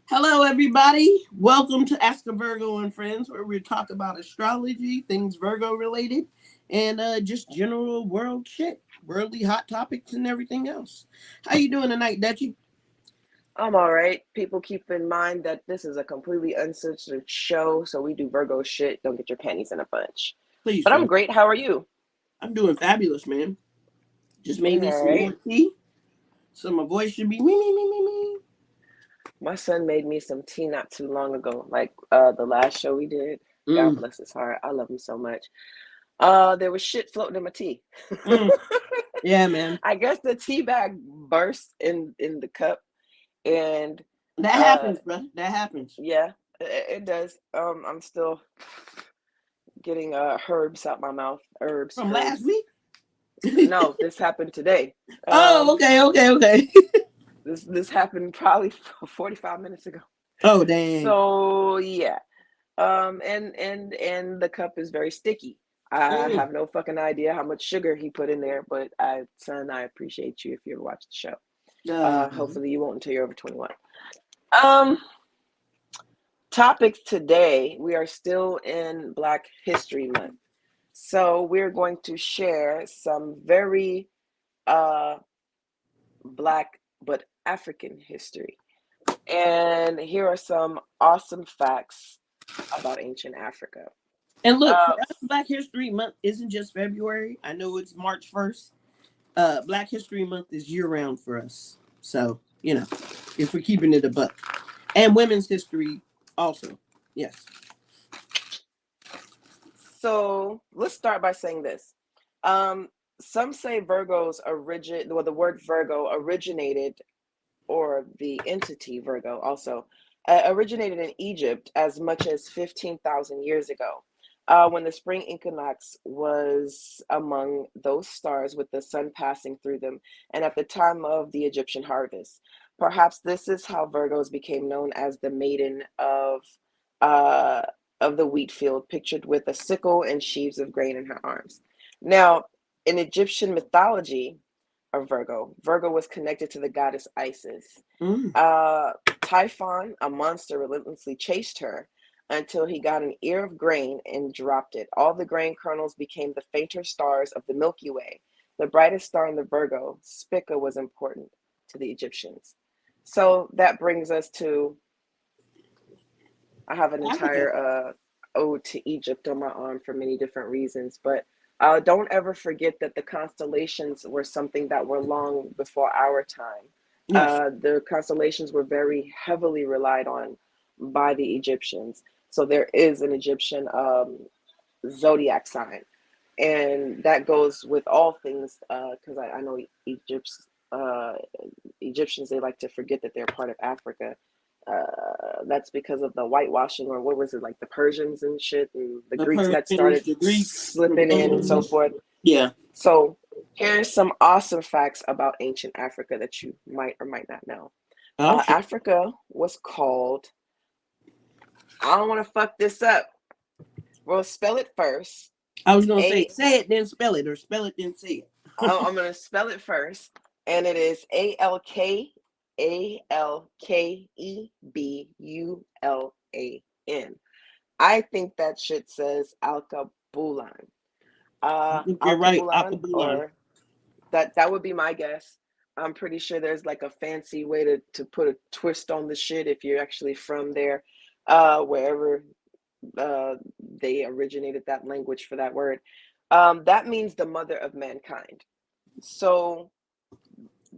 Hello, everybody. Welcome to Ask a Virgo and Friends, where we talk about astrology, things Virgo related, and just general world shit, worldly hot topics, and everything else. How you doing tonight, Dutchy? I'm all right. People keep in mind that this is a completely uncensored show, so we do Virgo shit. Don't get your panties in a bunch. Please But I'm don't. great. How are you? I'm doing fabulous, man. Just made me All some more right. tea, so my voice should be me, me, me, me, me. My son made me some tea not too long ago, like the last show we did. God Mm, bless his heart. I love him so much. There was shit floating in my tea. mm. Yeah, man. I guess the tea bag burst in the cup, and That uh, happens, bro. That happens. yeah, it does. I'm still getting herbs out my mouth. Herbs, From last herbs. week? No, this happened today. Oh, Um, okay, okay, okay. this happened probably 45 minutes ago. Oh, dang. So yeah. And the cup is very sticky. I Mm, have no fucking idea how much sugar he put in there, but son, I appreciate you if you ever watch the show. uh, Hopefully you won't until you're over 21. Um, Topics today. We are still in Black History Month. So we're going to share some very uh Black but African history. And here are some awesome facts about ancient Africa. And look, for Uh, us, Black History Month isn't just February. I know it's March 1st. Black History Month is year round for us. So, if we're keeping it a buck. And women's history also. Yes. so let's start by saying this. Um, some say the word Virgo originated, or the entity Virgo also, originated in Egypt as much as 15,000 years ago, when the spring equinox was among those stars with the sun passing through them, and at the time of the Egyptian harvest. Perhaps this is how Virgos became known as the maiden uh, of the wheat field, pictured with a sickle and sheaves of grain in her arms. Now, in Egyptian mythology, of Virgo. Virgo was connected to the goddess Isis. Mm. Typhon, a monster, relentlessly chased her until he got an ear of grain and dropped it. All the grain kernels became the fainter stars of the Milky Way. The brightest star in the Virgo, Spica, was important to the Egyptians. So that brings us to, I have an Africa. entire ode to Egypt on my arm for many different reasons, but don't ever forget that the constellations were something that were long before our time. Yes. The constellations were very heavily relied on by the Egyptians. So there is an Egyptian zodiac sign, and that goes with all things because I know uh, Egyptians, they like to forget that they're part of Africa. That's because of the whitewashing, or what was it, like the Persians and shit, and the The Greeks that Persians, started the Greeks. slipping in and so forth. Yeah. So here's some awesome facts about ancient Africa that you might or might not know. Oh, shit. Africa was called, I don't want to fuck this up. We'll spell it first. I was going to A, say it, then spell it, or spell it, then say it. I'm going to spell it first, and it is Alkebulan. I think that shit says Alkebulan. I think you're right. Alkebulan, Akabulan. or that would be my guess. I'm pretty sure there's like a fancy way to put a twist on the shit if you're actually from there, wherever they originated that language for that word. That means the mother of mankind. So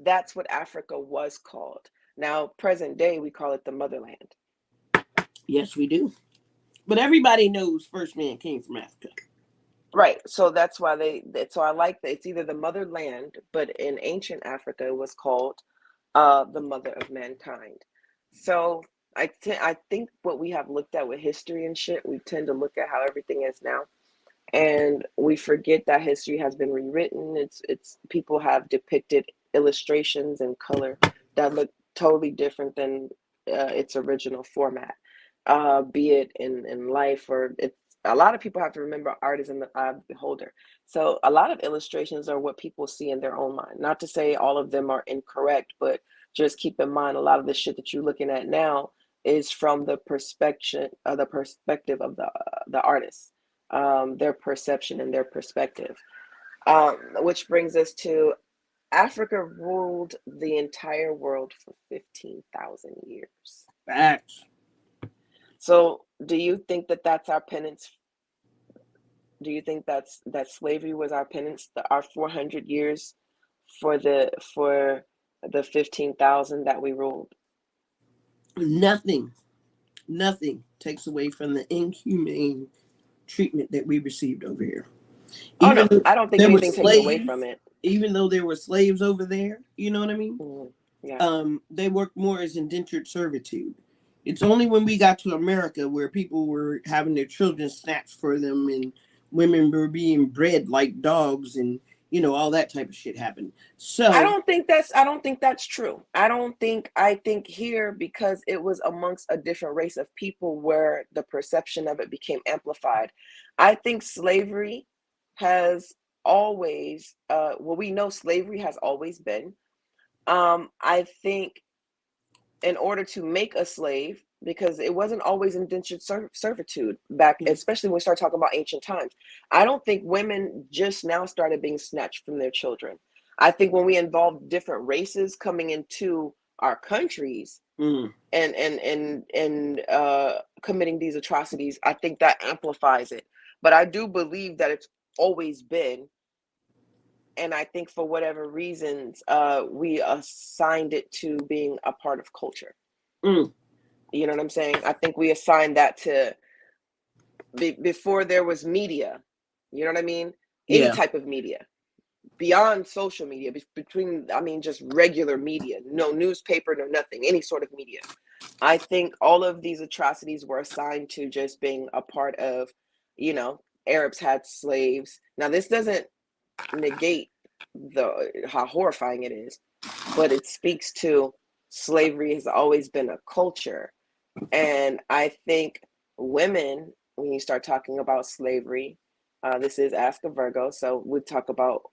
that's what Africa was called. Now, present day, we call it the motherland. Yes, we do. But everybody knows first man came from Africa. Right. So that's why so I like that it's either the motherland, but in ancient Africa, it was called the mother of mankind. So I think what we have looked at with history and shit, we tend to look at how everything is now, and we forget that history has been rewritten. It's people have depicted illustrations and color that look totally different than its original format, be it in life, or it's a lot of people have to remember art is in the eye of the beholder. So a lot of illustrations are what people see in their own mind. Not to say all of them are incorrect, but just keep in mind a lot of the shit that you're looking at now is from the perspective of the artist, their perception and their perspective. Which brings us to Africa ruled the entire world for 15,000 years. Facts. So, do you think that that's our penance? Do you think that slavery was our penance, our 400 years for the 15,000 that we ruled? Nothing, nothing takes away from the inhumane treatment that we received over here. Oh Even no, though I don't think there were anything takes away from slaves, it. even though there were slaves over there, you know what I mean? Yeah. They worked more as indentured servitude. It's only when we got to America where people were having their children snatched for them and women were being bred like dogs and all that type of shit happened. So I don't think that's true. I think here, because it was amongst a different race of people where the perception of it became amplified. I think slavery has always we know slavery has always been. I think in order to make a slave, because it wasn't always indentured servitude back, especially when we start talking about ancient times. I don't think women just now started being snatched from their children. I think when we involved different races coming into our countries and committing these atrocities, I think that amplifies it. But I do believe that it's always been, and I think for whatever reasons, we assigned it to being a part of culture. mm, You know what I'm saying? I think we assigned that to before there was media. You know what I mean? Any yeah, type of media beyond social media, between, I mean, just regular media, no newspaper, no nothing, any sort of media. I think all of these atrocities were assigned to just being a part of, Arabs had slaves. Now, this doesn't negate how horrifying it is, but it speaks to slavery has always been a culture. And I think women, when you start talking about slavery, this is Ask a Virgo, so we talk about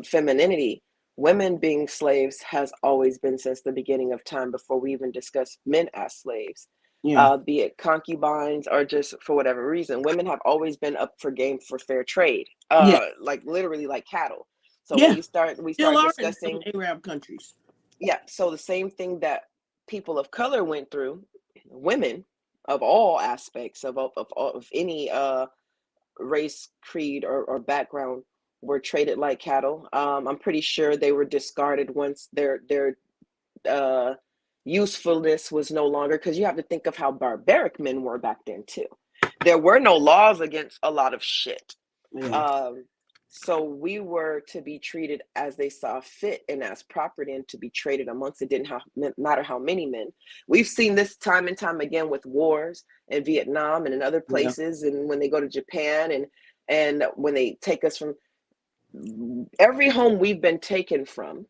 femininity. Women being slaves has always been since the beginning of time, before we even discuss men as slaves. yeah, Be it concubines or just for whatever reason, women have always been up for game for fair trade, yeah, like literally like cattle. So when yeah. we Still start are in some discussing, Arab countries. yeah, so the same thing that people of color went through, women of all aspects of any race, creed, or background were traded like cattle. I'm pretty sure they were discarded once their uh, usefulness was no longer, because you have to think of how barbaric men were back then too. There were no laws against a lot of shit. Yeah, Um, so we were to be treated as they saw fit and as property, and to be traded amongst. It didn't matter how many men. We've seen this time and time again with wars in Vietnam and in other yeah, places, and when they go to Japan, and when they take us from every home we've been taken from,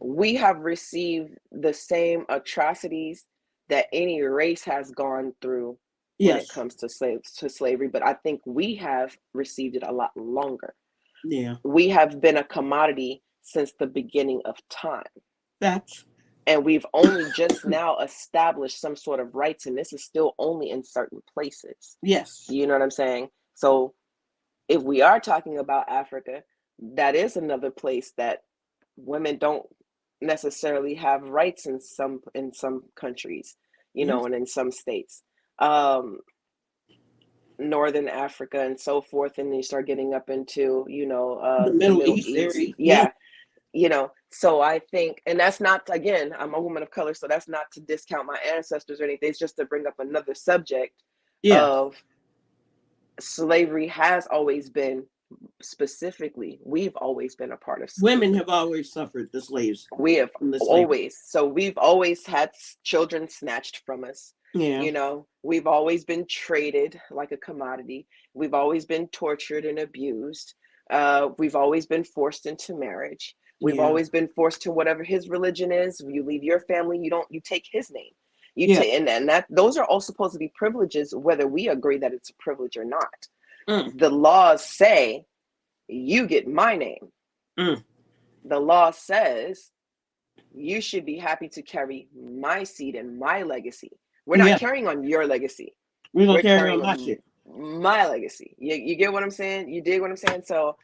we have received the same atrocities that any race has gone through when it yes, comes to slavery, but I think we have received it a lot longer. yeah. We have been a commodity since the beginning of time, That's and we've only just now established some sort of rights, and this is still only in certain places. yes, You know what I'm saying? So if we are talking about Africa, that is another place that women don't necessarily have rights in some countries, yes. and in some states. Um, Northern Africa and so forth, and you start getting up into, The the Middle Middle East East. area. Yeah, Yeah, so I think, and that's not, again, I'm a woman of color, so that's not to discount my ancestors or anything. It's just to bring up another subject yeah. of slavery has always been, specifically, we've always been a part of Women slavery. have always suffered the slaves We have from the slavery. always, so we've always had children snatched from us. Yeah, We've always been traded like a commodity. We've always been tortured and abused. We've always been forced into marriage. We've yeah, always been forced to whatever his religion is. You leave your family, you take his name. You yeah. take, and that those are all supposed to be privileges, whether we agree that it's a privilege or not. Mm, The laws say you get my name. mm. The law says you should be happy to carry my seed and my legacy. We're not Yeah, carrying on your legacy. we're gonna We're carry on carrying my on shit. my legacy. You get what I'm saying? You dig what I'm saying? So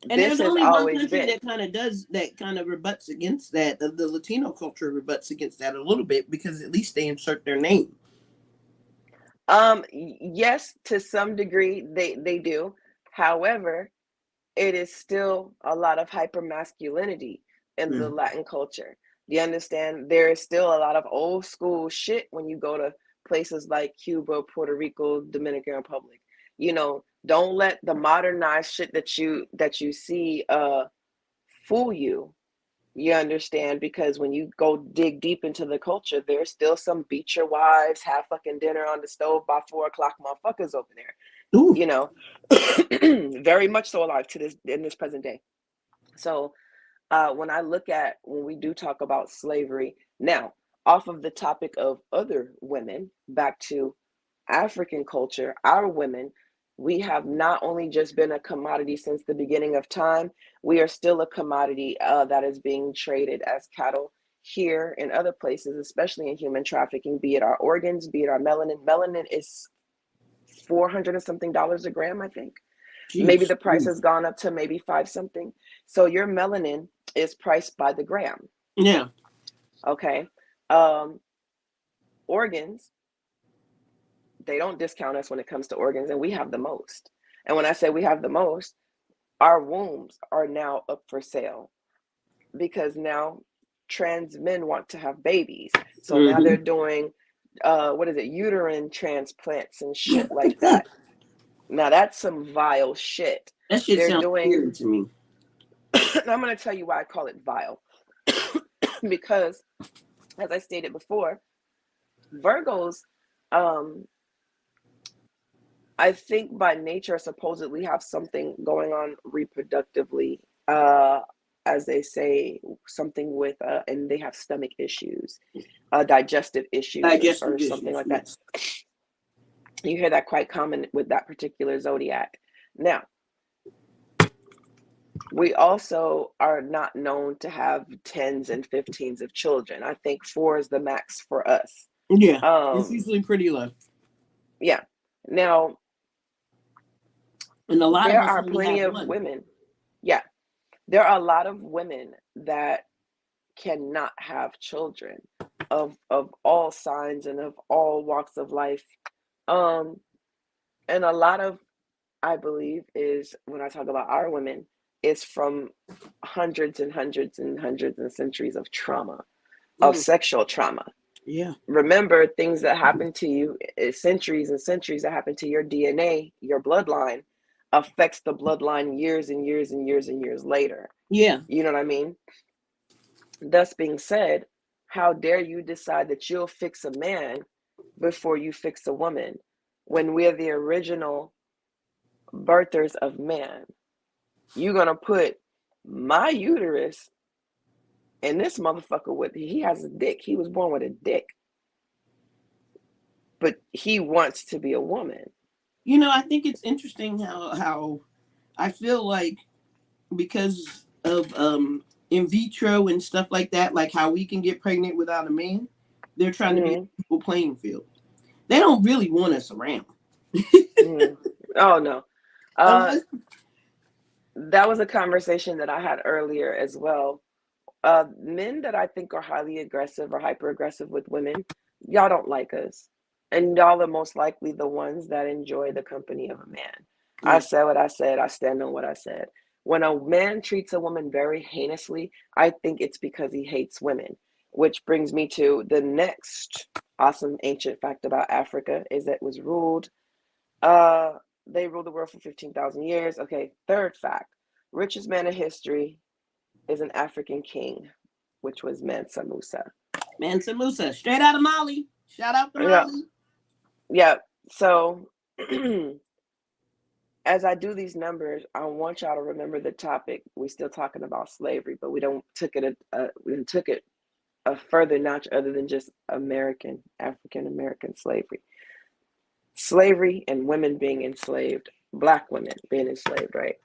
And this there's has only one always country been. that kind of does that, kind of rebuts against that. The Latino culture rebuts against that a little bit because at least they insert their name. Yes, to some degree they do. However, it is still a lot of hyper masculinity in the Mm. Latin culture. Do you understand? There is still a lot of old school shit when you go to places like Cuba, Puerto Rico, Dominican Republic. You know, don't let the modernized shit that you see fool you. You understand? Because when you go dig deep into the culture, there's still some beat your wives, have fucking dinner on the stove by 4 o'clock motherfuckers over there. Ooh. You know, very much so alive to this in this present day. So when we do talk about slavery now, off of the topic of other women, back to African culture, our women, we have not only just been a commodity since the beginning of time, we are still a commodity that is being traded as cattle here and other places, especially in human trafficking, be it our organs, be it our melanin. Melanin is 400 and something dollars a gram, I think. Maybe Jeez. the price has gone up to maybe five something. So your melanin is priced by the gram. Yeah. Okay. Um, organs, they don't discount us when it comes to organs, and we have the most. And when I say we have the most, our wombs are now up for sale because now trans men want to have babies. So now Mm-hmm. they're doing what is it, uterine transplants and shit like that. Now that's some vile shit. That shit They're sounds doing, weird to me. and I'm going to tell you why I call it vile. Because, as I stated before, Virgos, um, I think by nature supposedly have something going on reproductively, uh, as they say, something with, and they have stomach issues, digestive issues, or Digestive something issues, like that. yes. You hear that quite common with that particular zodiac. Now, we also are not known to have tens and 15s of children. I think four is the max for us. Yeah. It's Um, usually pretty low. yeah. Now, And a lot of there us are only plenty have of one. women. Yeah, there are a lot of women that cannot have children of all signs and of all walks of life. Um, and a lot of, I believe, is when I talk about our women, is from hundreds and hundreds and hundreds and centuries of trauma, of Mm. sexual trauma. Yeah. Remember things that happen to you, centuries and centuries that happen to your DNA, your bloodline, affects the bloodline years and years and years and years later. Yeah. You know what I mean? Thus being said, how dare you decide that you'll fix a man before you fix a woman when we're the original birthers of man? You're gonna put my uterus in this motherfucker with, he has a dick. He was born with a dick, but he wants to be a woman. You know, I think it's interesting how I feel like because of in vitro and stuff like that, like how we can get pregnant without a man, they're trying to be a Mm-hmm. equal playing field. They don't really want us around. Mm-hmm. Oh no. Uh, Unless that was a conversation that I had earlier as well. Men that I think are highly aggressive or hyper aggressive with women, y'all don't like us. And y'all are most likely the ones that enjoy the company of a man. I yeah. said what I said. I stand on what I said. When a man treats a woman very heinously, I think it's because he hates women. Which brings me to the next awesome ancient fact about Africa is that it was ruled. Uh, they ruled the world for 15,000 years. Okay, third fact. Richest man in history is an African king, which was Mansa Musa. Mansa Musa, straight out of Mali. Shout out to Yeah, Mali. yeah. So as I do these numbers, I want y'all to remember the topic. We're still talking about slavery, but we took it a further notch other than just African American slavery. Slavery and women being enslaved, black women being enslaved, right?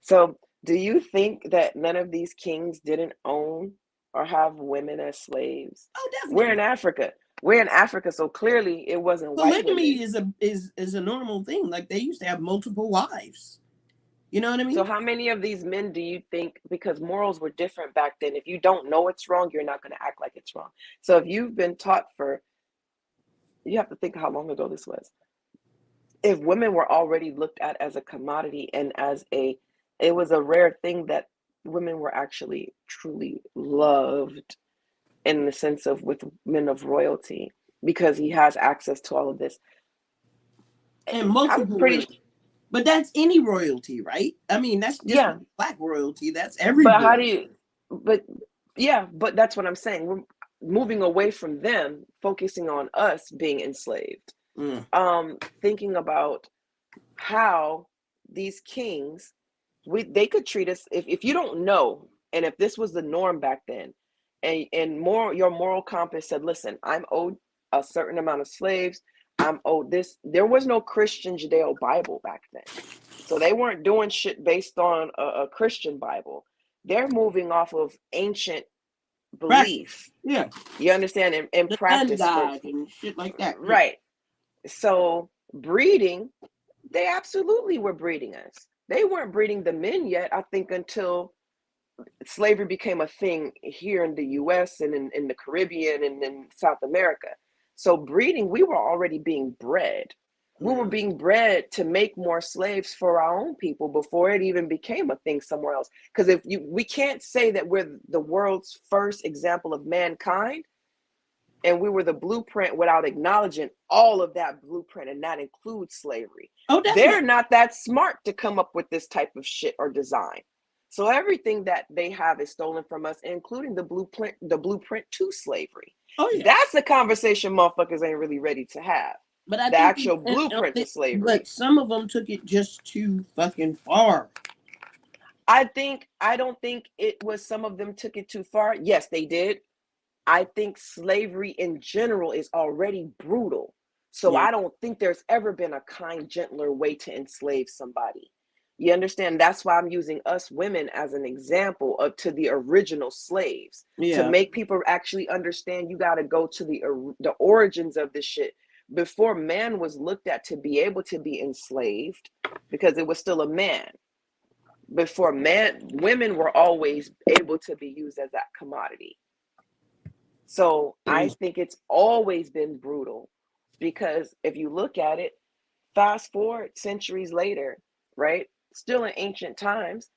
So do you think that none of these kings didn't own or have women as slaves. Oh, We're in definitely. Africa. We're in Africa, so clearly it wasn't white women. Polygamy is a normal thing. Like they used to have multiple wives. You know what I So mean? how many of these men do you think, because morals were different back then, if you don't know it's wrong, you're not going to act like it's wrong. So if you've been taught for, you have to think how long ago this was. If women were already looked at as a commodity and as it was a rare thing that women were actually truly loved in the sense of with men of royalty, because he has access to all of this. And I'm multiple women. pretty, But that's any royalty, right? I mean, that's just yeah, black royalty. That's but how everybody. do you, but yeah, but that's what I'm saying. We're moving away from them, focusing on us being enslaved. Mm. Thinking about how these kings, they could treat us, if you don't know, and if this was the norm back then, and more your moral compass said, listen, I'm owed a certain amount of slaves, I'm owed this. There was no Christian Judeo Bible back then, so they weren't doing shit based on a Christian Bible. They're moving off of ancient Practice. belief, Yeah. you understand, and The sun practice for, god and shit like that. Yeah. right. So breeding, they absolutely were breeding us. They weren't breeding the men yet, I think, until slavery became a thing here in the US and in the Caribbean and in South America. So breeding, we were already being bred. We were Mm. being bred to make more slaves for our own people before it even became a thing somewhere else. Because we can't say that we're the world's first example of mankind, and we were the blueprint without acknowledging all of that blueprint, and that includes slavery. Oh, They're definitely. not that smart to come up with this type of shit or design. So everything that they have is stolen from us, including the blueprint to slavery. Oh, yeah. That's the conversation motherfuckers ain't really ready to have. But I The think, actual blueprint to but slavery. some of them took it just too fucking far. I don't think it was some of them took it too far. Yes, they did. I think slavery in general is already brutal. So Yeah. I don't think there's ever been a kind, gentler way to enslave somebody. You understand? That's why I'm using us women as an example of to the original slaves, to Yeah. make people actually understand you got to go to the origins of this shit. Before man was looked at to be able to be enslaved, because it was still a man. Before man, women were always able to be used as that commodity. So I Mm. think it's always been brutal, because if you look at it, fast forward centuries later, right? Still in ancient times,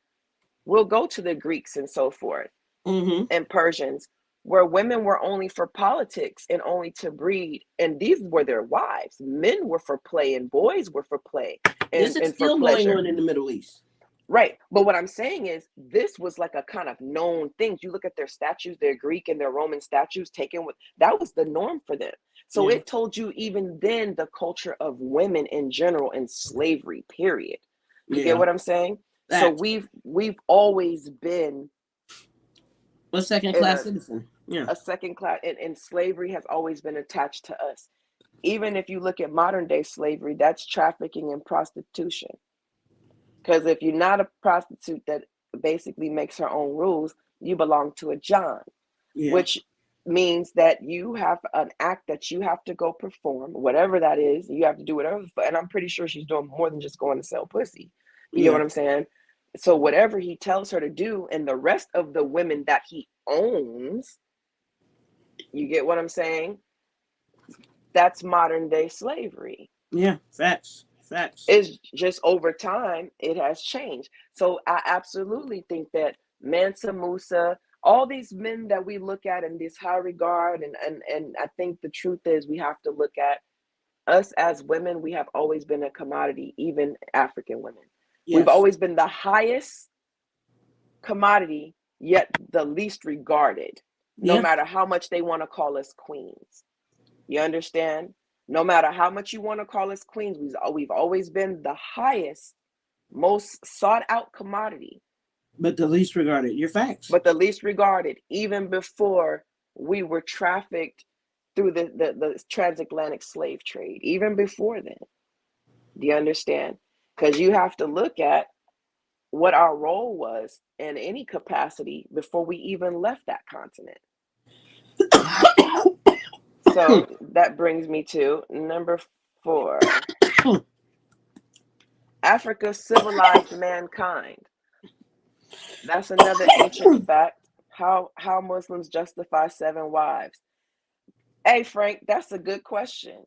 we'll go to the Greeks and so forth, Mm-hmm. and Persians, where women were only for politics and only to breed, and these were their wives. Men were for play and boys were for play This is and for still going pleasure. on in the Middle East. Right. But what I'm saying is this was like a kind of known thing. You look at their statues, their Greek and their Roman statues taken with, that was the norm for them. So Yeah. it told you even then the culture of women in general and slavery, period. You get Yeah. what I'm saying? So That. we've always been A second in class citizen. Yeah. a second class, and slavery has always been attached to us. Even if you look at modern day slavery, that's trafficking and prostitution. Because if you're not a prostitute that basically makes her own rules, you belong to a John, Yeah. which means that you have an act that you have to go perform, whatever that is. You have to do whatever. And I'm pretty sure she's doing more than just going to sell pussy. You get Yeah. what I'm saying? So whatever he tells her to do, and the rest of the women that he owns, you get what I'm saying? That's modern day slavery. Yeah. Facts. Facts. It's just over time it has changed. So I absolutely think that Mansa Musa, all these men that we look at in this high regard, and I think the truth is we have to look at us as women. We have always been a commodity, even African women. We've Yes. always been the highest commodity, yet the least regarded, no Yeah. matter how much they want to call us queens. You understand? No matter how much you want to call us queens, we've always been the highest, most sought out commodity, But the least regarded. Your facts. but the least regarded, even before we were trafficked through the transatlantic slave trade, even before then. Do you understand? Because you have to look at what our role was in any capacity before we even left that continent. So that brings me to number 4. Africa civilized mankind. That's another ancient fact. How Muslims justify 7 wives. Hey Frank, that's a good question.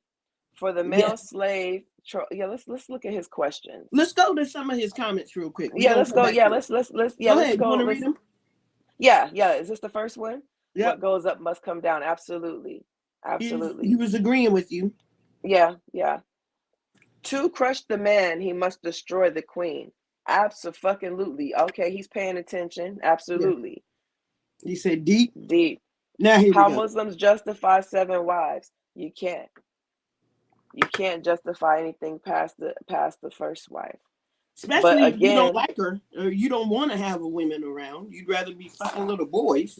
For the Yeah. male slave, yeah, let's look at his questions. Let's go to some of his comments real quick. We're Yeah, gonna let's come go. back Yeah, to it. let's yeah, Go let's ahead. You go. want to read Let's them? yeah. Is this the first one? What Yep. goes up must come down. Absolutely. He Absolutely. was agreeing with you. Yeah, yeah. To crush the man, he must destroy the queen. Absolutely. Okay, he's paying attention. Yeah. Absolutely. He said deep. Deep. Now here we How go. Muslims justify 7 wives. You can't. You can't justify anything past the first wife. But Especially if you don't again, like her or you don't want to have a women around. You'd rather be fucking little boys.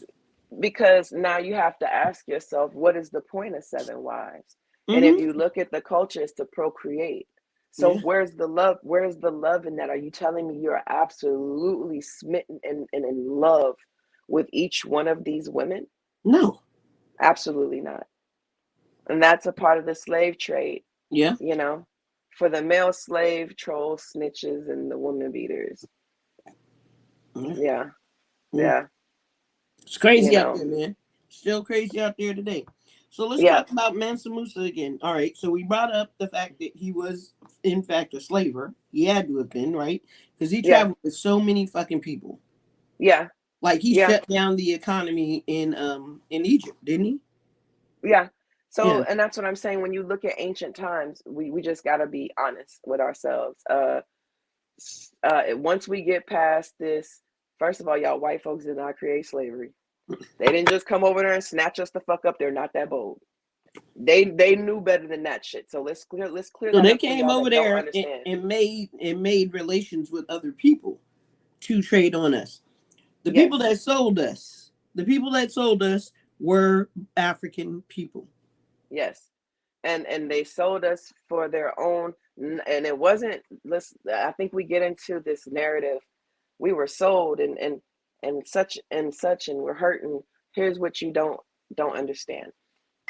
because now you have to ask yourself, what is the point of 7 wives? And if Mm-hmm. you look at the culture, it's to procreate. So Yeah. where's the love? Where's the love in that? Are you telling me you're absolutely smitten and in love with each one of these women? No. Absolutely not. And that's a part of the slave trade, Yeah. you know, for the male slave trolls, snitches, and the woman beaters. Yeah. Yeah, Mm. yeah, It's you crazy out know, there, man. Still crazy out there today. So let's yeah, talk about Mansa Musa again. All right. So we brought up the fact that he was, in fact, a slaver. He had to have been, right? Because he yeah, traveled with so many fucking people. yeah, Like he yeah. shut down the economy in Egypt, didn't he? Yeah. Yeah. So, and that's what I'm saying. When you look at ancient times, we just got to be honest with ourselves. Once we get past this, first of all, y'all white folks did not create slavery. They didn't just come over there and snatch us the fuck up. They're not that bold. They knew better than that shit. So let's clear So that they up for came y'all over that don't there understand. and made relations with other people to trade on us. The people Yes, that sold us, the people that sold us were African people. yes, and they sold us for their own. And it wasn't. Let's. I think we get into this narrative. We were sold and such and such, and we're hurting. Here's what you don't understand.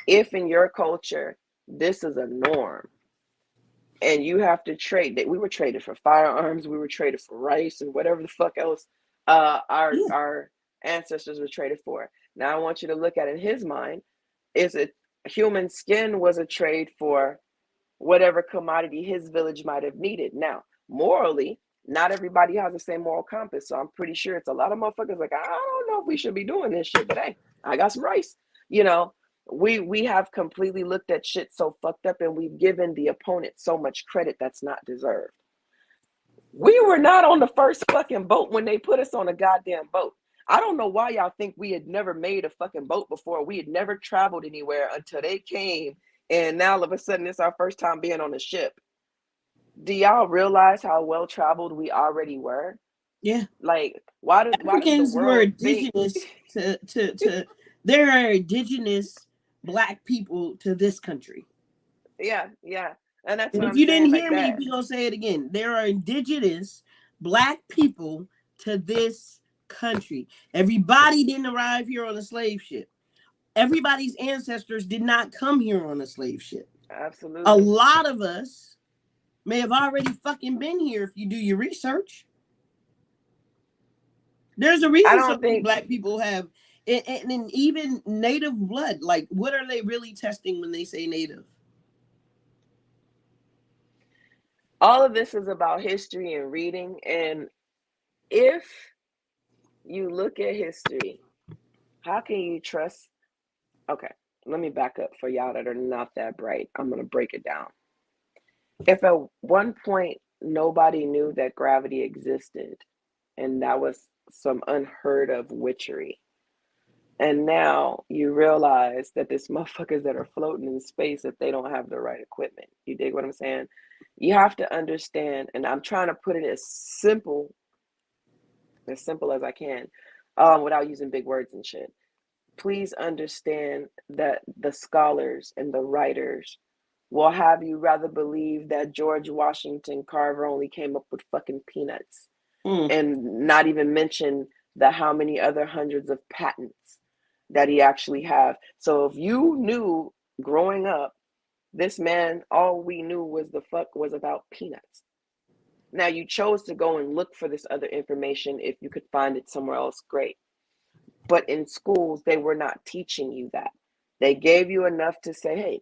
If in your culture this is a norm and you have to trade, that we were traded for firearms, we were traded for rice and whatever the fuck else Yeah. our ancestors were traded for. Now I want you to look at it in his mind, is it human skin was a trade for whatever commodity his village might have needed. Now, morally, not everybody has the same moral compass. So I'm pretty sure it's a lot of motherfuckers like, I don't know if we should be doing this shit, but hey, I got some rice. You know, we have completely looked at shit so fucked up and we've given the opponent so much credit that's not deserved. We were not on the first fucking boat when they put us on a goddamn boat. I don't know why y'all think we had never made a fucking boat before. We had never traveled anywhere until they came, and now all of a sudden it's our first time being on a ship. Do y'all realize how well traveled we already were? Yeah. Like, why does the Africans were world think? indigenous to there are indigenous black people to this country. Yeah, yeah, and that's And what if I'm you didn't saying. Like hear me, that. we gonna say it again. There are indigenous black people to this country. Everybody didn't arrive here on a slave ship. Everybody's ancestors did not come here on a slave ship. A Absolutely. lot of us may have already fucking been here if you do your research. There's a I reason so don't many think black people have, and even native blood. Like, what are they really testing when they say native? all of this is about history and reading. And if you look at history, how can you trust? Okay, let me back up for y'all that are not that bright. I'm going to break it down. If at one point nobody knew that gravity existed, and that was some unheard of witchery, and now you realize that there's motherfuckers that are floating in space if they don't have the right equipment. You dig what I'm saying? You have to understand, and I'm trying to put it as simple as I can, without using big words and shit. Please understand that the scholars and the writers will have you rather believe that George Washington Carver only came up with fucking peanuts. Mm. and not even mention the how many other hundreds of patents that he actually have. So if you knew growing up, this man, all we knew was the fuck was about peanuts. Now you chose to go and look for this other information. If you could find it somewhere else, great. But in schools, they were not teaching you that. They gave you enough to say, hey,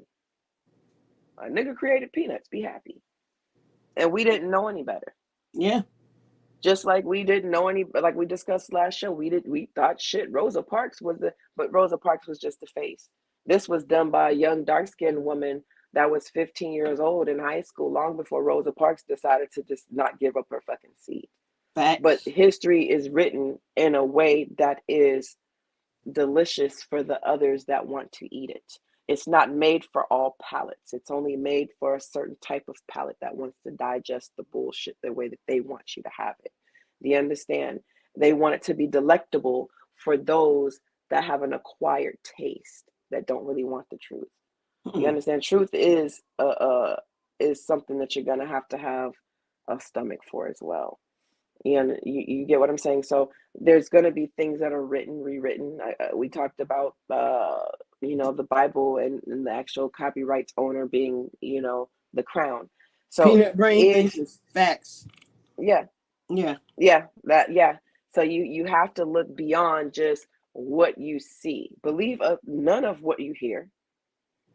a nigga created peanuts, be happy. And we didn't know any better. Yeah. Just like we didn't know any, like we discussed last show, we thought shit. Rosa Parks was but Rosa Parks was just the face. This was done by a young dark skinned woman that was 15 years old in high school, long before Rosa Parks decided to just not give up her fucking seat. But Facts. history is written in a way that is delicious for the others that want to eat it. It's not made for all palates. It's only made for a certain type of palate that wants to digest the bullshit the way that they want you to have it. Do you understand? They want it to be delectable for those that have an acquired taste that don't really want the truth. You Mm. understand? Truth is something that you're gonna have to have a stomach for as well. You get what I'm saying? So there's going to be things that are written, rewritten. We talked about, the Bible and the actual copyrights owner being, the crown. So Peanut brain if, thinkers. Facts. yeah, Yeah. yeah. So you have to look beyond just what you see. Believe none of what you hear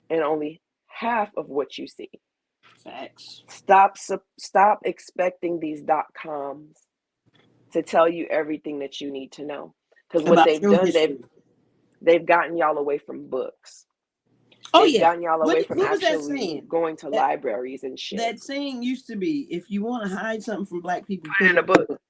and only half of what you see. Facts. Stop expecting these .coms to tell you everything that you need to know. Because what About they've your done, history. they've gotten y'all away from books. Oh They've yeah. gotten y'all away from What was that actually saying? going to That libraries and shit. that saying used to be, if you want to hide something from black people, Put put it in it a in a book. book.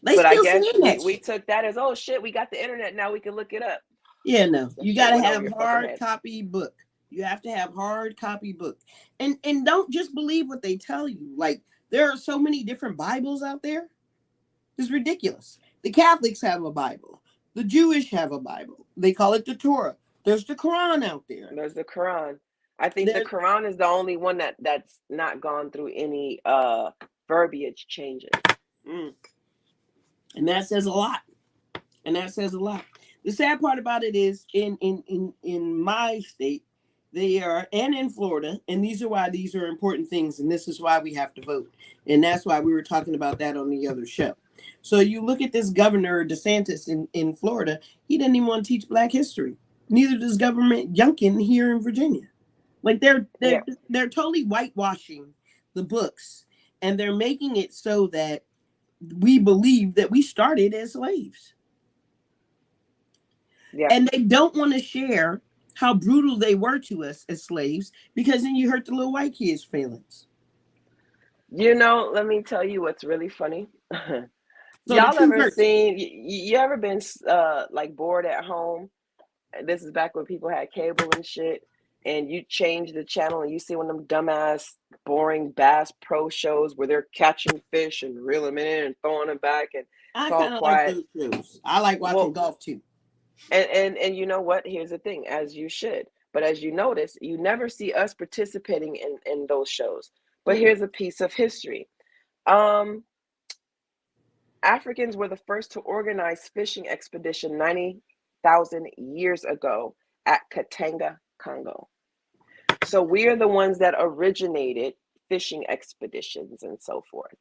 They But I still guess saying that we shit. took that as, oh shit, we got the internet now, we can look it up. Yeah, no. That You shit gotta went over have your fucking hard head. copy book. You have to have hard copy book. And don't just believe what they tell you. Like, there are so many different Bibles out there. It's ridiculous. The Catholics have a Bible. The Jewish have a Bible. They call it the Torah. There's the Quran out there. There's the Quran. I think the There, Quran is the only one that's not gone through any verbiage changes. mm, and that says a lot. And that says a lot. The sad part about it is in my state, they are, and in Florida, and these are why these are important things, and this is why we have to vote. And that's why we were talking about that on the other show. So you look at this governor DeSantis in Florida, he doesn't even want to teach black history. Neither does government Youngkin here in Virginia. Like Yeah, they're totally whitewashing the books, and they're making it so that we believe that we started as slaves. yeah. And they don't want to share how brutal they were to us as slaves, because then you hurt the little white kids' feelings. Let me tell you what's really funny. So the Y'all truth ever hurts. seen, you ever been like bored at home? This is back when people had cable and shit, and you change the channel and you see one of them dumbass, boring Bass Pro shows where they're catching fish and reeling them in and throwing them back, and I it's all kind of like quiet. those shows. I like watching Well, golf too. and you know what? Here's the thing, as you should. But as you notice, you never see us participating in those shows. But Mm-mm. here's a piece of history. Um, Africans were the first to organize fishing expedition 90,000 years ago at Katanga, Congo. So we are the ones that originated fishing expeditions and so forth,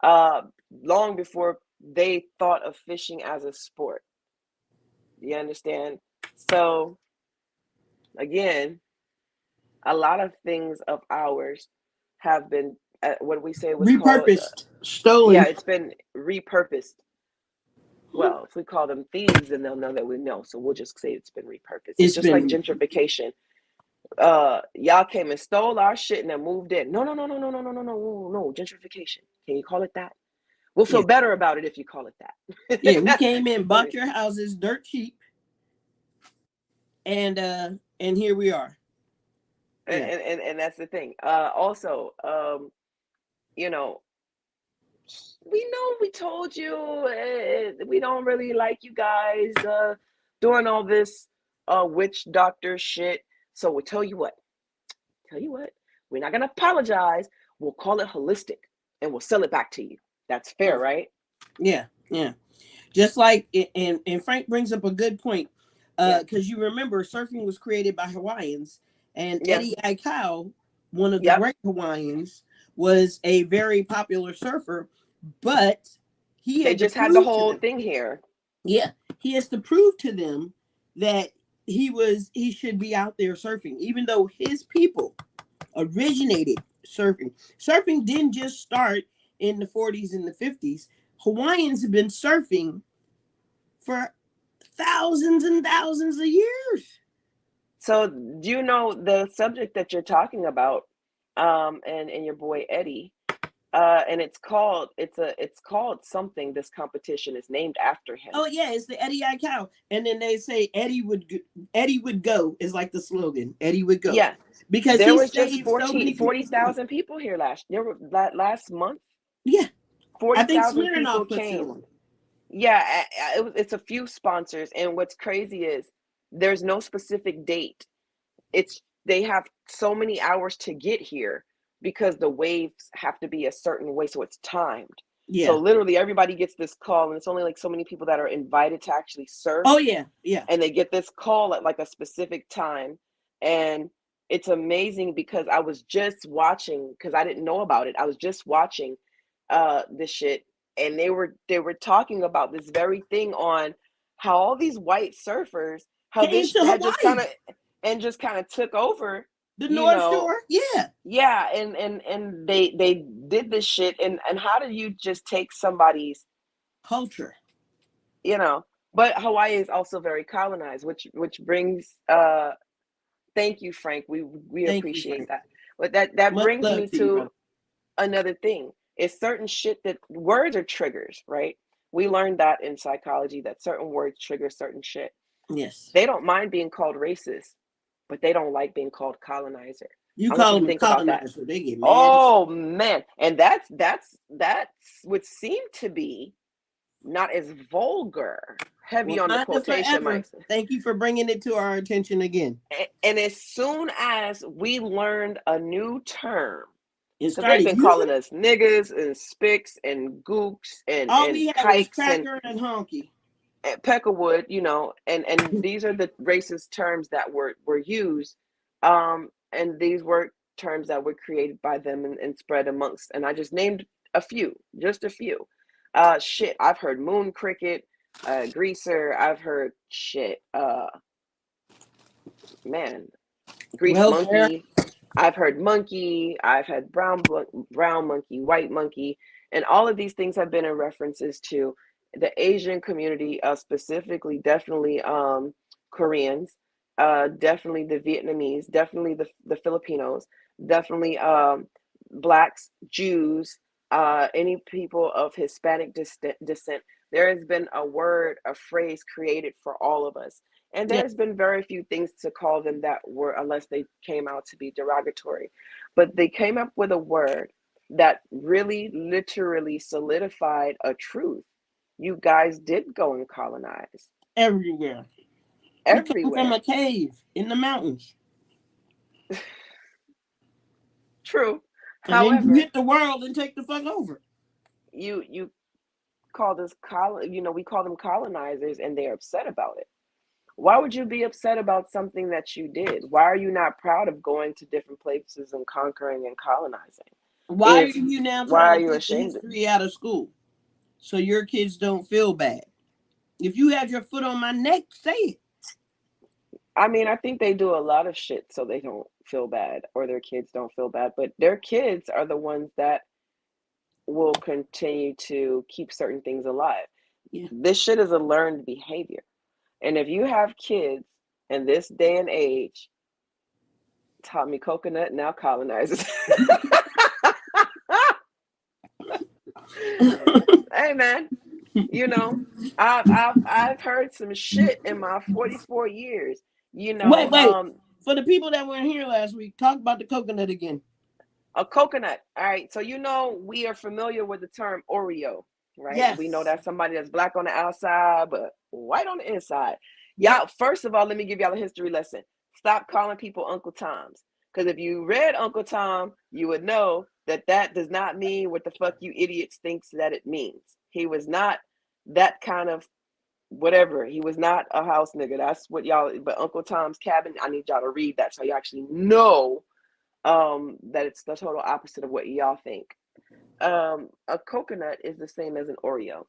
uh, long before they thought of fishing as a sport. You understand? So again, a lot of things of ours have been, what we say was called, Repurposed, yeah, stolen. it's been repurposed. Well, if we call them thieves, then they'll know that we know. So we'll just say it's been repurposed. It's It's just like been gentrification. Y'all came and stole our shit and then moved in. No, no, no, no, no, no, no, no, no, no. Gentrification. Can you call it that? We'll feel yeah, better about it if you call it yeah. We that. came in, bought your houses dirt cheap, and here we are. Yeah, And that's the thing. Also, you know, we know we told you we don't really like you guys doing all this witch doctor shit. So we'll tell you what, we're not gonna apologize. We'll call it holistic and we'll sell it back to you. That's fair, right? Yeah, yeah. Just like and Frank brings up a good point, Yeah. because you remember surfing was created by Hawaiians, and Yeah. Eddie Aikau, one of the Yep. great Hawaiians, was a very popular surfer, but he They had to just had the prove to whole them, thing here. yeah, he has to prove to them that he should be out there surfing, even though his people originated surfing. Surfing didn't just start in the 40s and the 50s. Hawaiians have been surfing for thousands and thousands of years. So, do you know the subject that you're talking about? And your boy Eddie. And it's called something. This competition is named after him. Oh yeah, it's the Eddie Aikau, and then they say Eddie would go is like the slogan. Eddie would go Yeah, because there he was just saved so 14, many people's lives. 40,000 people here last month. Yeah, I think 40,000 people Smirnoff puts it came. on. Yeah, it's a few sponsors, and what's crazy is there's no specific date. It's they have so many hours to get here because the waves have to be a certain way, so it's timed. So Yeah. literally everybody gets this call, and it's only like so many people that are invited to actually surf, Oh yeah, yeah. and they get this call at like a specific time. And it's amazing because I was just watching, because I didn't know about it. I was just watching this shit, and they were talking about this very thing on how all these white surfers, how they Came to had just kind Hawaii, of and just kind of took over, the you North know. Shore. Yeah, Yeah, and they did this shit. And how do you just take somebody's, culture. you know? But Hawaii is also very colonized, which brings thank you, Frank. We Thank you, appreciate Frank. that. But that Much brings love me to you, to brother. another thing. It's certain shit that words are triggers, right? We learned that in psychology, that certain words trigger certain shit. Yes. They don't mind being called racist, but they don't like being called colonizer. You I want you call to them a think about that. colonizer, they get mad as shit. Oh man, and that's would seem to be not as vulgar, heavy on the Wakanda quotation forever. marks. Thank you for bringing it to our attention again. And as soon as we learned a new term, And because they've started been using calling it. us niggas and spicks and gooks All and we had was kikes cracker and honky. and peckerwood, and these are the racist terms that were used, and these were terms that were created by them and spread amongst. And I just named a few, just a few. Shit, I've heard moon cricket, greaser. I've heard shit. Man, grease Welfare. monkey. I've heard monkey. I've had brown monkey, white monkey, and all of these things have been in references to the Asian community, specifically, definitely Koreans, definitely the Vietnamese, definitely the Filipinos, definitely blacks, Jews, any people of Hispanic descent. There has been a word, a phrase created for all of us. And Yeah. there's been very few things to call them that were, unless they came out to be derogatory. But they came up with a word that really literally solidified a truth. You guys did go and colonize Everywhere. We come from a everywhere. cave in the mountains. True. And then you However, hit the world and take the fuck over. you call this we call them colonizers, and they're upset about it. Why would you be upset about something that you did? Why are you not proud of going to different places and conquering and colonizing? Why are If you now Why trying are to you take the ashamed? history out of school so your kids don't feel bad? If you had your foot on my neck, say it. I mean, I think they do a lot of shit so they don't feel bad, or their kids don't feel bad, but their kids are the ones that will continue to keep certain things alive. Yeah. This shit is a learned behavior. And if you have kids in this day and age, taught me coconut, now colonizers. Hey man, you know, I've heard some shit in my 44 years. You know, Wait. For the people that weren't here last week, talk about the coconut again. a coconut. All right. So, we are familiar with the term Oreo, right? We know Yes. that's somebody that's black on the outside, but white on the inside. Yep. Y'all, first of all, let me give y'all a history lesson. Stop calling people Uncle Toms. Because if you read Uncle Tom, you would know that that does not mean what the fuck you idiots thinks that it means. He was not that kind of whatever. He was not a house nigga. That's what y'all. But Uncle Tom's Cabin, I need y'all to read that so you actually know that it's the total opposite of what y'all think. A coconut is the same as an Oreo.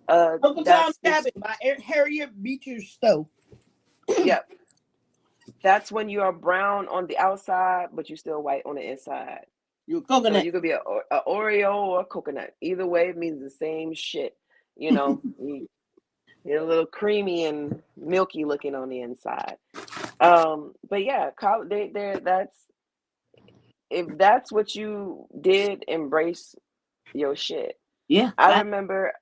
Uncle That Tom's speaks. Cabin by Harriet Beecher Stowe. Yep, that's when you are brown on the outside, but you're still white on the inside. You a So coconut. you could be a Oreo or a coconut. Either way, it means the same shit. You're a little creamy and milky looking on the inside. But yeah, that's if that's what you did, embrace your shit. Yeah, I fact. remember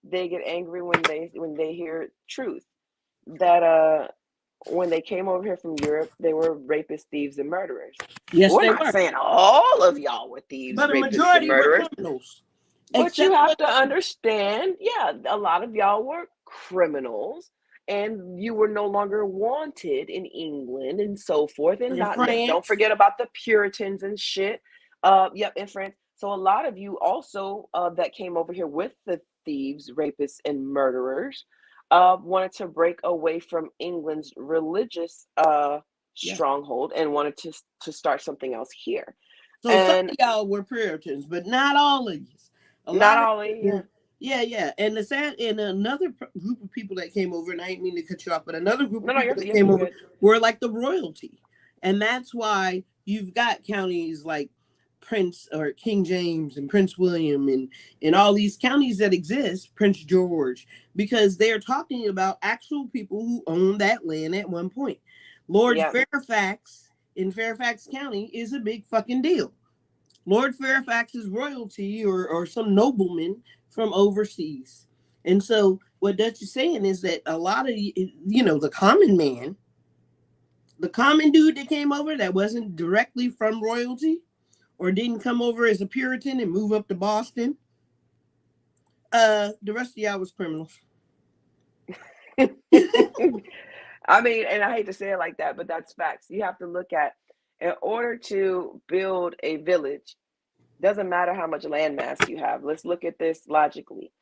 they get angry when they hear truth. That when they came over here from Europe, they were rapists, thieves, and murderers. Yes, We're they not were. saying all of y'all were thieves, But a rapists, and majority were murderers. criminals. But you Except have for to understand, yeah, a lot of y'all were criminals and you were no longer wanted in England and so forth. And in not don't France. forget about the Puritans and shit. Yep, in France. So a lot of you also that came over here with the thieves, rapists, and murderers wanted to break away from England's religious Yeah. stronghold and wanted to start something else here. So some And of y'all were Puritans, but not all of you. A not lot of all of yeah, you. yeah. And the sad and another group of people that came over, and I didn't mean to cut you off, but another group No, of no, people that you're came you're over good. were like the royalty, and that's why you've got counties like Prince or King James and Prince William and all these counties that exist, Prince George, because they're talking about actual people who owned that land at one point. Lord Yeah. Fairfax in Fairfax County is a big fucking deal. Lord Fairfax is royalty or some nobleman from overseas. And so what Dutch is saying is that a lot of the common man, the common dude that came over that wasn't directly from royalty or didn't come over as a Puritan and move up to Boston, the rest of y'all was criminals. I mean, and I hate to say it like that, but that's facts. You have to look at, in order to build a village, doesn't matter how much land mass you have. Let's look at this logically.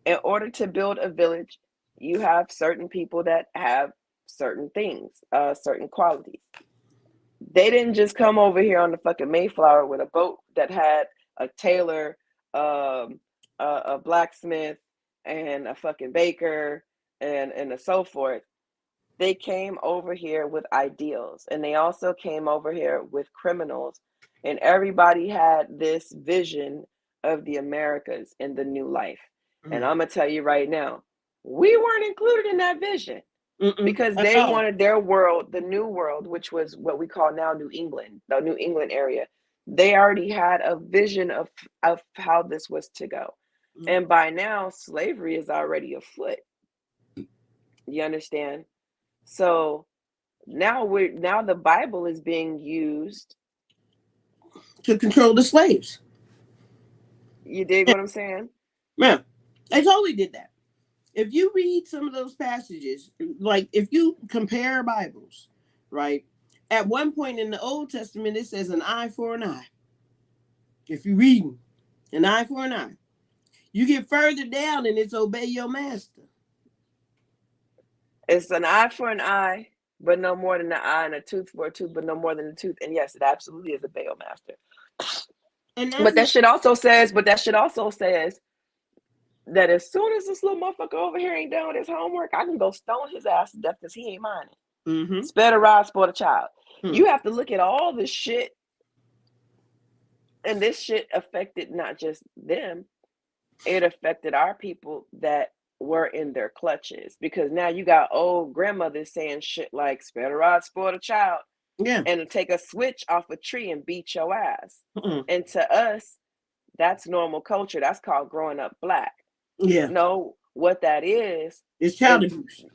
In order to build a village, you have certain people that have certain things, certain qualities. They didn't just come over here on the fucking Mayflower with a boat that had a tailor, um, a blacksmith, and a fucking baker, and so forth. They came over here with ideals, and they also came over here with criminals, and everybody had this vision of the Americas in the new life. And Mm. I'm gonna tell you right now, we weren't included in that vision Mm-mm, because at they all. wanted their world, the new world, which was what we call now New England, the New England area. They already had a vision of how this was to go. Mm. And by now, slavery is already afoot. You understand? So now the Bible is being used. To control the slaves. You dig Yeah, what I'm saying? yeah. They totally did that. If you read some of those passages, like if you compare Bibles, right? At one point in the Old Testament, it says an eye for an eye. If you read an eye for an eye, you get further down and it's obey your master. It's an eye for an eye, but no more than an eye, and a tooth for a tooth, but no more than a tooth. And yes, it absolutely is a bail master. And that's But not that shit also says that as soon as this little motherfucker over here ain't done with his homework, I can go stone his ass to death because he ain't mine. mm-hmm. Spare the rod, spoil the child. Hmm. You have to look at all this shit, and this shit affected not just them, it affected our people that were in their clutches. Because now you got old grandmothers saying shit like spare the rod, spoil the child, Yeah. and to take a switch off a tree and beat your ass. Mm-mm. And to us, that's normal culture. That's called growing up black. Yeah. No, what that It's child is abuse.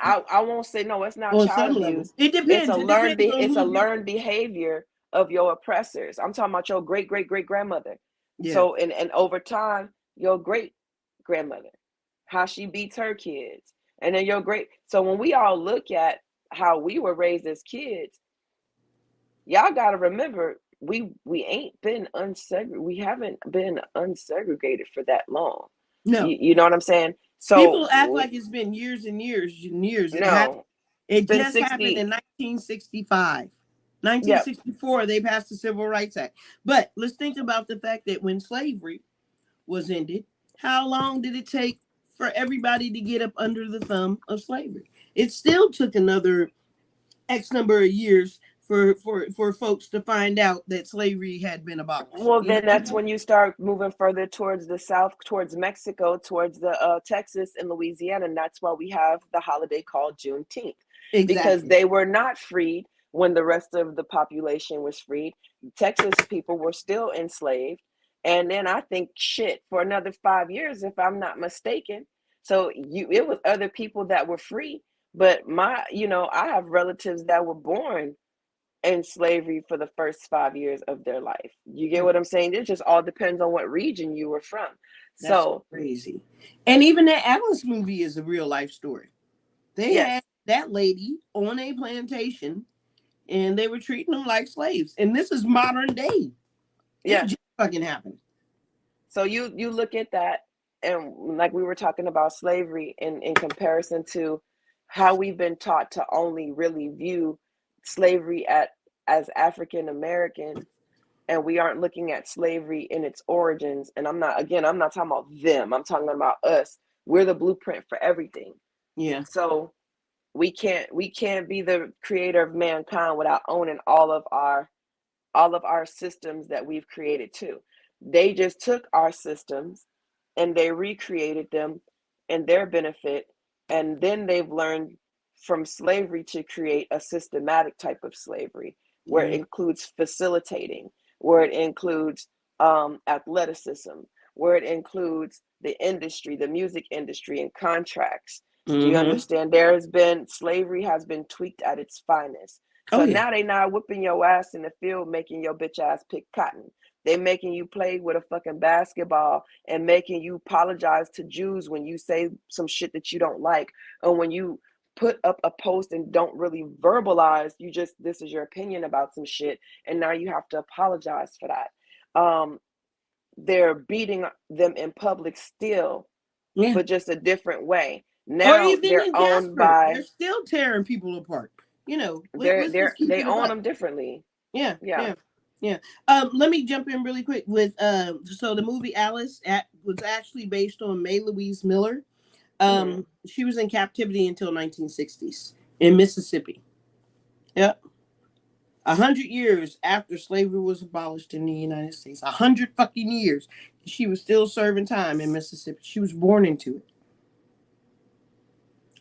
I won't say no, it's not On child some level. abuse. It depends. It depends on It's a who you learned behavior of your oppressors. I'm talking about your great great great grandmother. yeah. So and over time, your great grandmother, how she beats her kids. And then your great, so when we all look at how we were raised as kids, y'all got to remember, we ain't been unsegregated. We haven't been unsegregated for that long. No. You know what I'm saying? So People act like it's been years and years and years. It has. no, it's It been just happened 60. in 1965. Yep. 1964, they passed the Civil Rights Act. But let's think about the fact that when slavery was ended, how long did it take for everybody to get up under the thumb of slavery? It still took another X number of years for folks to find out that slavery had been abolished. Well, You know then what I'm that's saying? when you start moving further towards the south, towards Mexico, towards the Texas and Louisiana, and that's why we have the holiday called Juneteenth, because Exactly. they were not freed when the rest of the population was freed. Texas people were still enslaved, and then I think shit for another 5 years, if I'm not mistaken. So it was other people that were free, but I have relatives that were born in slavery for the first 5 years of their life. You get what I'm saying? It just all depends on what region you were from. That's So, crazy. And even that Alice movie is a real life story. They yes, had that lady on a plantation and they were treating them like slaves. And this is modern day. It yeah. just fucking happened. So you look at that, and like we were talking about slavery in comparison to how we've been taught to only really view slavery as African Americans, and we aren't looking at slavery in its origins. And I'm not talking about them. I'm talking about us. We're the blueprint for everything. Yeah. So we can't be the creator of mankind without owning all of our systems that we've created too. They just took our systems and they recreated them in their benefit, and then they've learned from slavery to create a systematic type of slavery where it Yeah. includes facilitating, where it includes athleticism, where it includes the industry, the music industry, and contracts. Do you Mm-hmm. understand? Slavery has been tweaked at its finest. Oh So yeah. now they not whipping your ass in the field, making your bitch ass pick cotton. They making you play with a fucking basketball and making you apologize to Jews when you say some shit that you don't like, or when you put up a post and don't really verbalize, you just, this is your opinion about some shit, and now you have to apologize for that. They're beating them in public still, Yeah. but just a different way. Or Now even they're in owned Jasper, they're by, still tearing people apart. they're Let's just they're keep they it a own buck. them differently. Yeah, Yeah. yeah, yeah. Let me jump in really quick with so the movie was actually based on May Louise Miller. Hmm. She was in captivity until 1960s in Mississippi. Yep. 100 years after slavery was abolished in the United States. 100 fucking years. She was still serving time in Mississippi. She was born into it.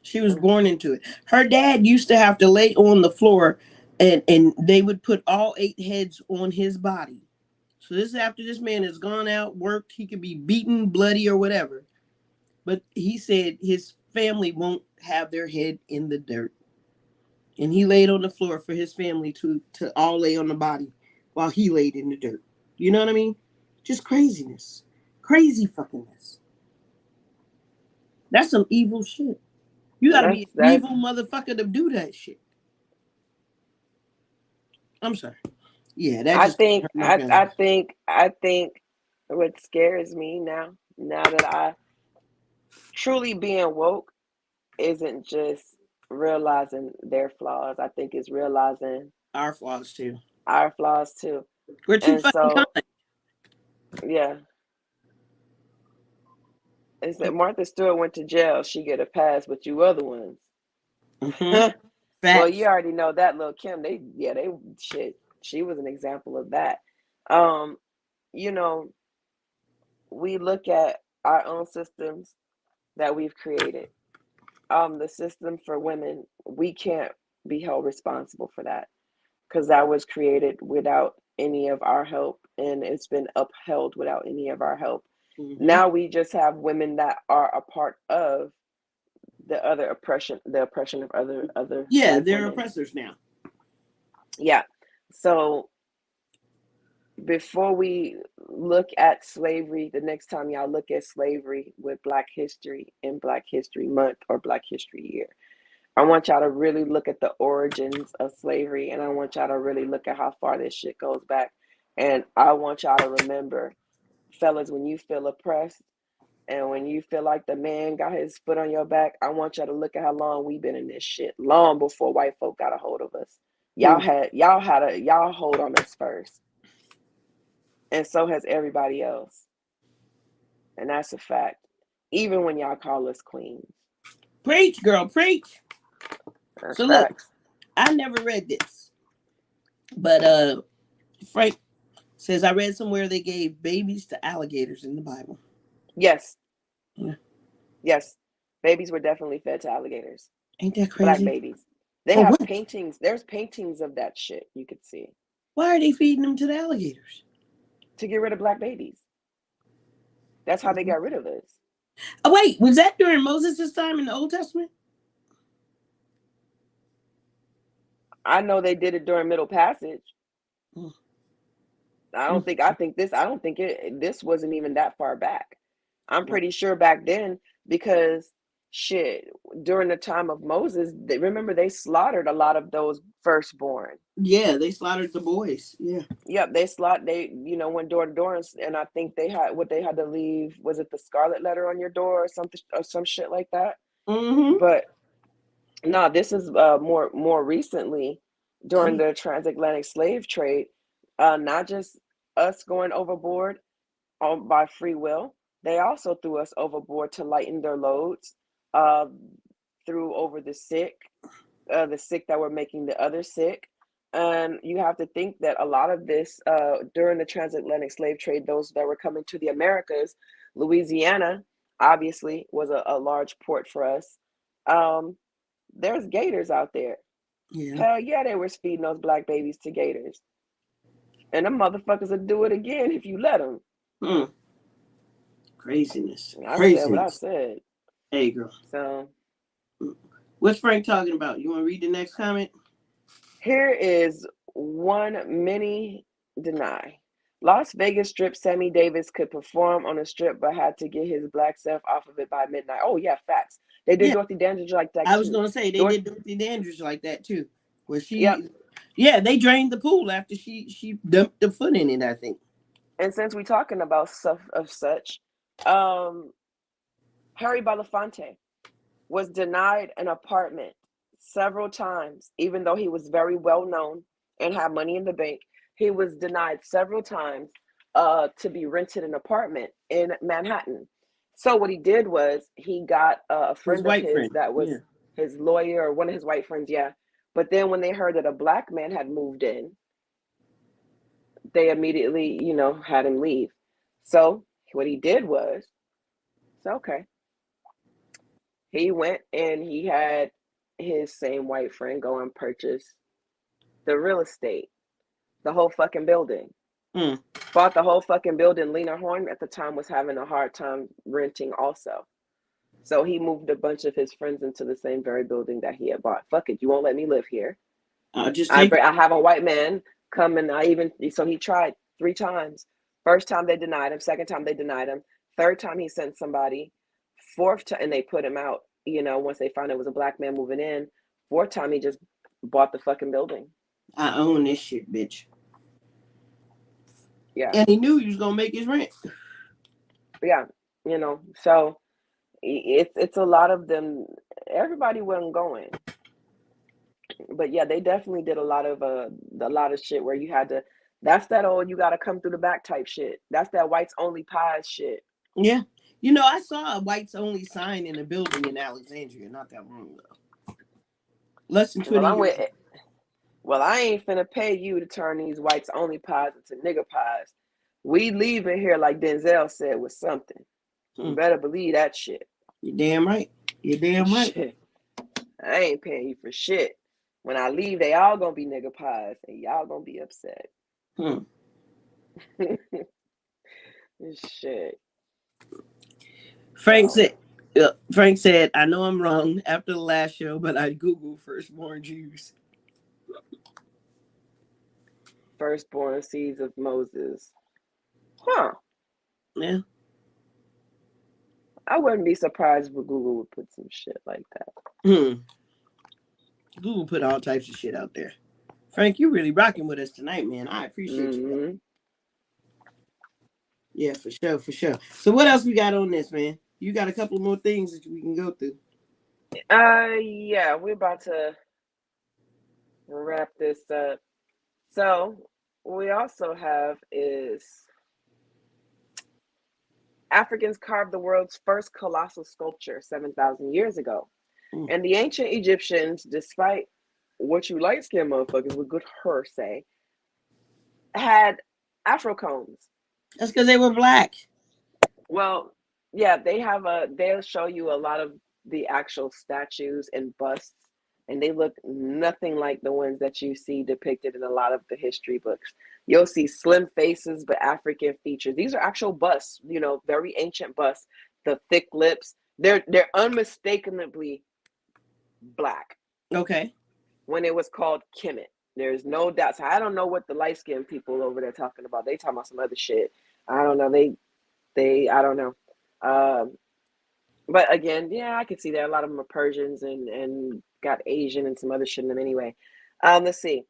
She was born into it. Her dad used to have to lay on the floor and they would put all 8 heads on his body. So this is after this man has gone out, worked, he could be beaten, bloody, or whatever. But he said his family won't have their head in the dirt. And he laid on the floor for his family to all lay on the body while he laid in the dirt. You know what I mean? Just craziness. Crazy fuckingness. That's some evil shit. You gotta be That's an that's evil motherfucker to do that shit. I'm sorry. Yeah, that I just think hurt my I I feelings. think I think what scares me now that I truly being woke isn't just realizing their flaws. I think it's realizing Our flaws too. our flaws too. We're too And fucking so, kind. yeah, it's that Martha Stewart went to jail. She get a pass, but you other ones. Mm-hmm. Well, you Facts. already know that little Kim. They shit. She was an example of that. Um, you know, we look at our own systems that we've created. The system for women, we can't be held responsible for that because that was created without any of our help, and it's been upheld without any of our help. Mm-hmm. Now we just have women that are a part of the oppression of other Yeah, black they're women. oppressors now. Yeah. So before we look at slavery, the next time y'all look at slavery with Black History and Black History Month or Black History Year, I want y'all to really look at the origins of slavery, and I want y'all to really look at how far this shit goes back. And I want y'all to remember, fellas, when you feel oppressed and when you feel like the man got his foot on your back, I want y'all to look at how long we've been in this shit. Long before white folk got a hold of us. Y'all hold on us first. And so has everybody else. And that's a fact. Even when y'all call us queens. Preach, girl, preach. That's So look, facts. I never read this, but Frank says I read somewhere they gave babies to alligators in the Bible. Yes. Yeah. Yes. Babies were definitely fed to alligators. Ain't that Black crazy? babies. They For have what? paintings. There's paintings of that shit you could see. Why are they feeding them to the alligators? To get rid of black babies. That's how they got rid of us. Oh, wait, was that during Moses' time in the Old Testament? I know they did it during Middle Passage. Mm. I don't think this wasn't even that far back. I'm Well, pretty sure back then, because shit, during the time of Moses, remember they slaughtered a lot of those firstborn. yeah, they slaughtered the boys. Yeah. Yep, they went door to door, and I think they had to leave, was it the scarlet letter on your door or something, or some shit like that. Mm-hmm. But no, this is more recently during the transatlantic slave trade, not just us going overboard by free will. They also threw us overboard to lighten their loads, uh, threw over the sick that were making the other sick. And you have to think that a lot of this, during the transatlantic slave trade, those that were coming to the Americas, Louisiana obviously was a large port for us. Um, there's gators out there. Yeah. Hell yeah, they were feeding those black babies to gators. And them motherfuckers will do it again if you let them. Hmm. Craziness. I said what I Craziness. said. Hey, girl. So What's Frank talking about? You want to read the next comment? here is one mini deny. Las Vegas Strip Sammy Davis could perform on a strip but had to get his black self off of it by midnight. Oh yeah, facts. They did Yeah. Dorothy Dandridge like that I was too. going to say they Dorothy, did Dorothy Dandridge like that too. Where yep. yeah, they drained the pool after she dumped the foot in it, I think. And since we're talking about stuff of such, um, Harry Belafonte was denied an apartment several times, even though he was very well known and had money in the bank. He was denied several times to be rented an apartment in Manhattan. So what he did was he got a His friend of white his friend. that Yeah. was his lawyer, or one of his white friends, yeah. But then when they heard that a black man had moved in, they immediately, had him leave. So what he did was, so okay, he went and he had his same white friend go and purchase the real estate, the whole fucking building. Mm. Bought the whole fucking building. Lena Horne at the time was having a hard time renting also. So he moved a bunch of his friends into the same very building that he had bought. Fuck it, you won't let me live here. I'll just I take it. I have a white man come, and so he tried 3 times. First time they denied him. Second time they denied him. Third time he sent somebody. Fourth time, and they put him out. Once they found it was a black man moving in. Fourth time he just bought the fucking building. I own this shit, bitch. Yeah, And he knew he was gonna make his rent. yeah. So it's a lot of them. Everybody wasn't going, but yeah, they definitely did a lot of shit where you had to. That's that old you got to come through the back type shit. That's that whites only pies shit. Yeah. I saw a whites only sign in a building in Alexandria not that long ago. Less than Well, 20 I'm years with ago. it. Well, I ain't finna pay you to turn these whites only pies into nigger pies. We leaving here, like Denzel said, with something. You Hmm. better believe that shit. You're damn right. You're damn right. Shit. I ain't paying you for shit. When I leave, they all gonna be nigger pies, and y'all gonna be upset. Hmm. Shit. Frank So, said Frank said, I know I'm wrong after the last show, but I Googled firstborn Jews. firstborn seeds of Moses. Huh. Yeah. I wouldn't be surprised if Google would put some shit like that. Hmm. Google put all types of shit out there. Frank, you really rocking with us tonight, man. I appreciate you. Mm-hmm. Yeah, for sure, for sure. So what else we got on this, man? You got a couple more things that we can go through. Yeah, we're about to wrap this up. So we also have is Africans carved the world's first colossal sculpture 7,000 years ago. Mm. And the ancient Egyptians, despite what you light skinned motherfuckers with good hair say, had afro combs. That's because they were black. Well, yeah, they'll show you a lot of the actual statues and busts, and they look nothing like the ones that you see depicted in a lot of the history books. You'll see slim faces but African features. These are actual busts, very ancient busts. The thick lips, they're unmistakably black. Okay. When it was called Kemet, there's no doubt. So I don't know what the light skinned people over there talking about. They talking about some other shit. I don't know. I don't know. But again, yeah, I can see that a lot of them are Persians and got Asian and some other shit in them anyway. Let's see.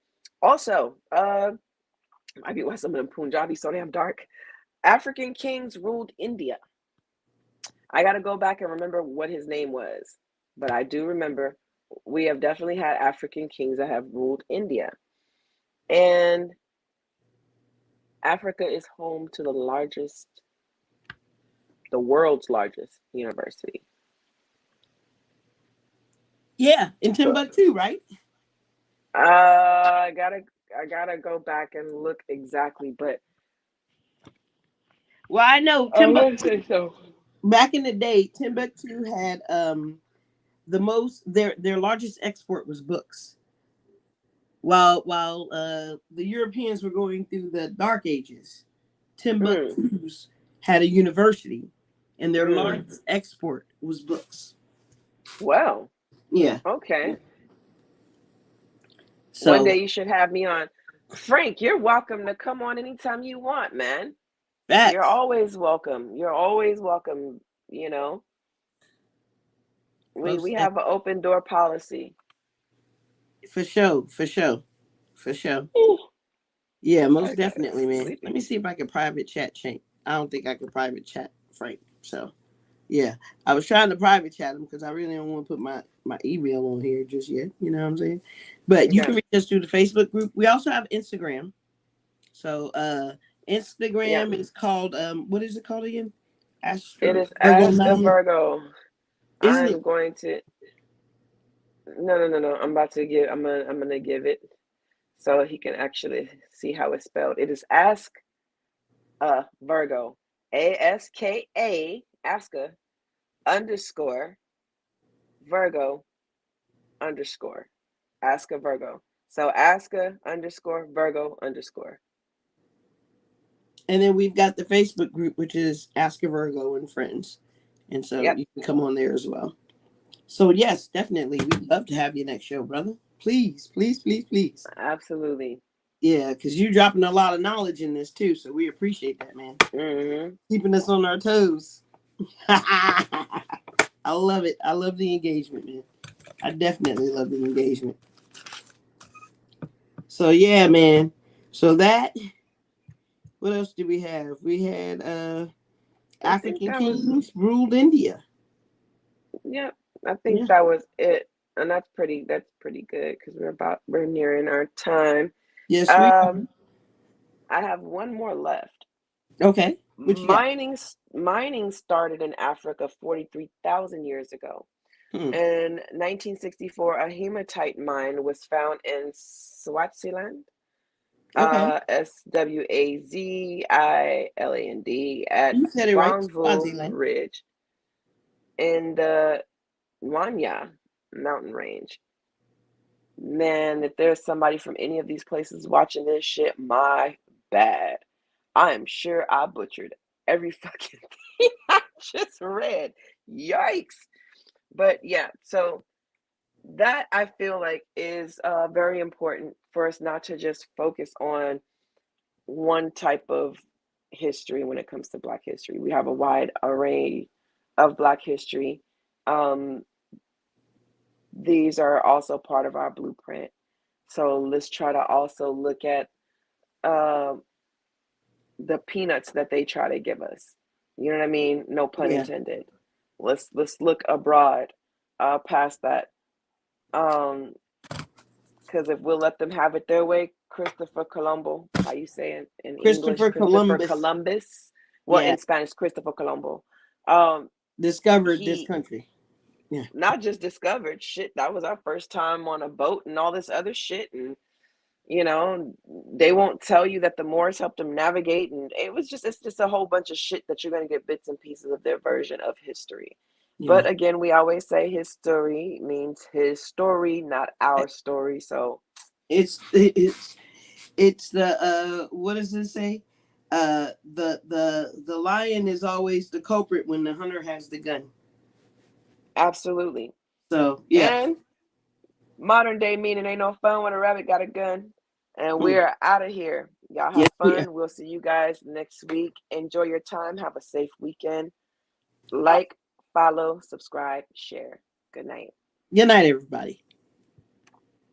Also, might be why some of them Punjabi so damn dark. African kings ruled India. I got to go back and remember what his name was, but I do remember we have definitely had African kings that have ruled India, and Africa is home to the world's largest university. Yeah, in So, Timbuktu, right? I gotta go back and look exactly, but Well, I know I want Timbuktu. to say so. Back in the day, Timbuktu had the most their largest export was books. While the Europeans were going through the Dark Ages, Mm, Timbuktu's had a university, and their mm. largest export was books. Well, Yeah. okay. One So day you should have me on. Frank, you're welcome to come on anytime you want, man. You're facts. always welcome. You're always welcome. You know, we Most have an open door policy. for sure, for sure, for sure. Ooh, Yeah, I most got a definitely, man. Let sleepy. me see if I can private chat Shank. I don't think I can private chat Frank. So yeah, I was trying to private chat him because I really don't want to put my email on here just yet. You know what I'm saying? But you Okay. can reach us through the Facebook group. We also have Instagram. So Yeah. Instagram is called what is it called again? It Astro is Virgo Ask a 9. Virgo. Isn't it? I'm going to no. I'm gonna give it so he can actually see how it's spelled. It is Ask a Virgo. Aska underscore Virgo underscore. Ask a Virgo. So Aska underscore Virgo underscore. And then we've got the Facebook group, which is Ask a Virgo and Friends. And so Yep. you can come on there as well. So yes, definitely. We'd love to have you next show, brother. Please, please, please, please. Absolutely. Yeah, because you're dropping a lot of knowledge in this too. So we appreciate that, man. Mm-hmm. Keeping us on our toes. I love it. I love the engagement, man. I definitely love the engagement. So yeah, man. So that what else did we have? We had I think African that was kings ruled India. yep. I think Yeah. that was it. And that's pretty good because we're nearing our time. Yes, we Um, I have one more left. okay. What you got? Mining started in Africa 43,000 years ago. Hmm. In 1964, a hematite mine was found in Swaziland, Okay. Swaziland, at You said it right. Bonneville Swaziland. Ridge in the Wanya mountain range. Man, if there's somebody from any of these places watching this shit, my bad. I am sure I butchered every fucking thing I just read. Yikes. But yeah, so that I feel like is very important for us not to just focus on one type of history when it comes to Black history. We have a wide array of Black history. Um, these are also part of our blueprint. So let's try to also look at uh, the peanuts that they try to give us. You know what I mean? No pun Yeah. intended. Let's look abroad, past that. Um, because if we'll let them have it their way, Christopher Colombo, how you say it in English, Christopher Christopher Columbus. Columbus. Well, Yeah. in Spanish, Christopher Colombo. Um, Discovered this he country. Yeah. not just discovered shit. That was our first time on a boat and all this other shit. And you know, they won't tell you that the Moors helped them navigate, and it's just a whole bunch of shit that you're going to get bits and pieces of their version of history. Yeah. But again, we always say history means his story, not our story. So It's the what does it say? The lion is always the culprit when the hunter has the gun. absolutely. So yeah. And modern day meaning ain't no fun when a rabbit got a gun. And Hmm. we're out of here. Y'all Yes, have we are. fun. We'll see you guys next week. Enjoy your time. Have a safe weekend. Like, follow, subscribe, share. Good night. Good night, everybody.